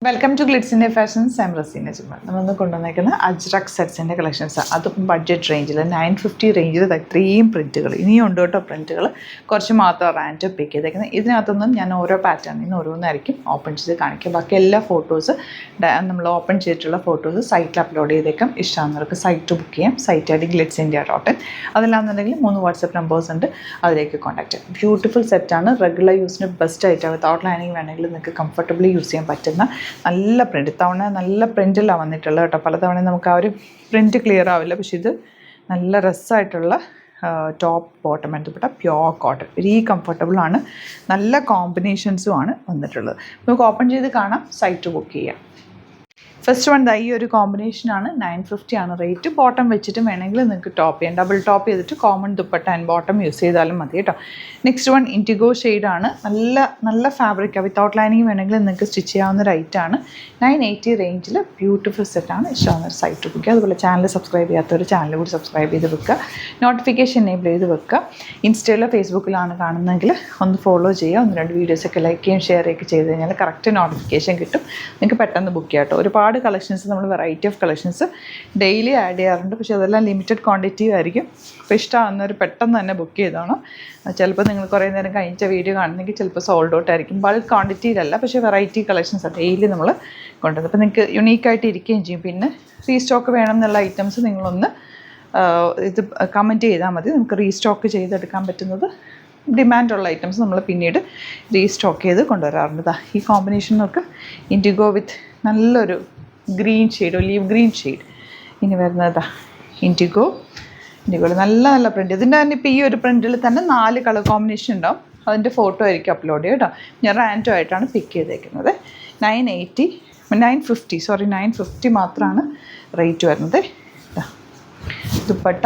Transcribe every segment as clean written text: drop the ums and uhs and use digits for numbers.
Welcome to glitz India fashions. I am Raseena Jumal. നമ്മളിന്ന് കൊണ്ടുവന്നേക്കുന്ന അജ്രക് സെറ്റ്സിൻ്റെ കളക്ഷൻസ്. അതും ബഡ്ജറ്റ് റേഞ്ചിൽ 950 റേഞ്ചിൽ ഇത്രയും പ്രിൻറ്റുകൾ ഇനിയും ഉണ്ട് കേട്ടോ. പ്രിൻറ്റുകൾ കുറച്ച് മാത്രം റാൻഡ് പിക്ക് ചെയ്തേക്കുന്നത്. ഇതിനകത്തൊന്നും ഞാൻ ഓരോ പാറ്റേണിൽ നിന്ന് ഓരോന്നായിരിക്കും ഓപ്പൺ ചെയ്ത് കാണിക്കും. ബാക്കി എല്ലാ ഫോട്ടോസ് നമ്മൾ ഓപ്പൺ ചെയ്തിട്ടുള്ള ഫോട്ടോസ് സൈറ്റിൽ അപ്ലോഡ് ചെയ്തേക്കാം. ഇഷ്ടമാകുന്നവർക്ക് സൈറ്റ് ബുക്ക് ചെയ്യാം. സൈറ്റ് ഐ ഡി glitzindia.in. അതല്ലാന്നുണ്ടെങ്കിൽ 3 വാട്സപ്പ് നമ്പേഴ്സ് ഉണ്ട്, അതിലേക്ക് കോൺടാക്ട് ചെയ്യാം. ബ്യൂട്ടിഫുൾ സെറ്റാണ്. റെഗുലർ യൂസിന് ബെസ്റ്റ് ആയിട്ടാണ്. വിത്തൗട്ട് ലൈനിങ് വേണമെങ്കിൽ നിങ്ങൾക്ക് കംഫർട്ടബിളി യൂസ് ചെയ്യാൻ പറ്റുന്ന നല്ല പ്രിൻറ്റ്. ഇത്തവണ നല്ല പ്രിൻറ്റിലാണ് വന്നിട്ടുള്ളത് കേട്ടോ. പലതവണ നമുക്ക് ആ ഒരു പ്രിൻറ്റ് ക്ലിയർ ആവില്ല, പക്ഷേ ഇത് നല്ല രസമായിട്ടുള്ള ടോപ്പ് ബോട്ടം ബന്ധപ്പെട്ട പ്യോർ കോട്ടൺ. വെരി കംഫർട്ടബിളാണ്. നല്ല കോമ്പിനേഷൻസും ആണ് വന്നിട്ടുള്ളത്. നമുക്ക് ഓപ്പൺ ചെയ്ത് കാണാം, സൈറ്റ് ബുക്ക് ചെയ്യാം. ഫസ്റ്റ് വൺ ഈ ഒരു കോമ്പിനേഷനാണ്. 950 ആണ് റേറ്റ്. ബോട്ടം വെച്ചിട്ട് വേണമെങ്കിൽ നിങ്ങൾക്ക് ടോപ്പ് ചെയ്യാം. ഡബിൾ ടോപ്പ് ചെയ്തിട്ട് common dupatta and bottom use ചെയ്താലും മതി കേട്ടോ. നെക്സ്റ്റ് വൺ ഇൻഡിഗോ ഷെയ്ഡാണ്. നല്ല ഫാബ്രിക്കാണ്. വിത്തൗട്ട് ലൈനിങ് വേണമെങ്കിൽ നിങ്ങൾക്ക് സ്റ്റിച്ച് ചെയ്യാവുന്ന റേറ്റാണ്. 980 റേഞ്ചിൽ ബ്യൂട്ടിഫുൾ സെറ്റാണ്. ഇഷ്ടമാകുന്ന ഒരു സൈറ്റ് ബുക്ക്. അതുപോലെ ചാനൽ സബ്സ്ക്രൈബ് ചെയ്യാത്തവർ ചാനൽ കൂടി സബ്സ്ക്രൈബ് ചെയ്ത് വെക്കുക. നോട്ടിഫിക്കേഷൻ എനേബിൾ ചെയ്ത് വെക്കുക. ഇൻസ്റ്റയിലോ ഫേസ്ബുക്കിലാണ് കാണുന്നതെങ്കിൽ ഒന്ന് ഫോളോ ചെയ്യുക. 1-2 വീഡിയോസൊക്കെ ലൈക്ക് ചെയ്യും ഷെയർ ഒക്കെ ചെയ്ത് കഴിഞ്ഞാൽ കറക്റ്റ് നോട്ടിഫിക്കേഷൻ കിട്ടും. നിങ്ങൾക്ക് പെട്ടെന്ന് ബുക്ക് ചെയ്യാം കേട്ടോ. ഒരുപാട് കളക്ഷൻസ് നമ്മൾ variety of collections daily add ചെയ്യാറുണ്ട്. പക്ഷേ അതെല്ലാം ലിമിറ്റഡ് ക്വാണ്ടിറ്റി ആയിരിക്കും. അപ്പോൾ ഇഷ്ടമാകുന്നവർ പെട്ടെന്ന് തന്നെ ബുക്ക് ചെയ്തോണം. ചിലപ്പോൾ നിങ്ങൾ കുറേ നേരം കഴിഞ്ഞ വീഡിയോ കാണുന്നെങ്കിൽ ചിലപ്പോൾ സോൾഡ് ഔട്ട് ആയിരിക്കും. ബൾക്ക് ക്വാണ്ടിറ്റിയിലല്ല, പക്ഷേ വെറൈറ്റി കളക്ഷൻസ് ഡെയിലി നമ്മൾ കൊണ്ടുവന്നത്. അപ്പോൾ നിങ്ങൾക്ക് യുണീക്കായിട്ട് ഇരിക്കുകയും ചെയ്യും. പിന്നെ റീസ്റ്റോക്ക് വേണം എന്നുള്ള ഐറ്റംസ് നിങ്ങളൊന്ന് ഇത് കമൻറ്റ് ചെയ്താൽ മതി. നമുക്ക് റീസ്റ്റോക്ക് ചെയ്തെടുക്കാൻ പറ്റുന്നത് ഡിമാൻഡുള്ള ഐറ്റംസ് നമ്മൾ പിന്നീട് റീസ്റ്റോക്ക് ചെയ്ത് കൊണ്ടുവരാറുണ്ട്. ഈ കോമ്പിനേഷൻ നോക്ക്. ഇൻഡിഗോ വിത്ത് നല്ലൊരു green shade, olive green shade. ഇനി വരുന്നത് ഇൻഡിഗോയിൽ നല്ല പ്രിൻറ്റ്. ഇതിൻ്റെ തന്നെ ഇപ്പോൾ ഈ ഒരു പ്രിൻറ്റിൽ തന്നെ 4 കളർ കോമ്പിനേഷൻ ഉണ്ടാവും. അതിൻ്റെ ഫോട്ടോ ആയിരിക്കും അപ്ലോഡ് ചെയ്യുക കേട്ടോ. ഞാൻ റാൻഡോ ആയിട്ടാണ് പിക്ക് ചെയ്തേക്കുന്നത്. 950 മാത്രമാണ് റേറ്റ് വരുന്നത്. Dupatta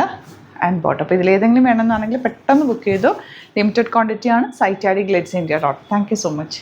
and bottom. അപ്പോൾ ഇതിലേതെങ്കിലും വേണമെന്നാണെങ്കിൽ പെട്ടെന്ന് ബുക്ക് ചെയ്തോ. ലിമിറ്റഡ് ക്വാണ്ടിറ്റിയാണ്. സൈറ്റ് ഐ ഡി glitzindia.in. Thank you so much.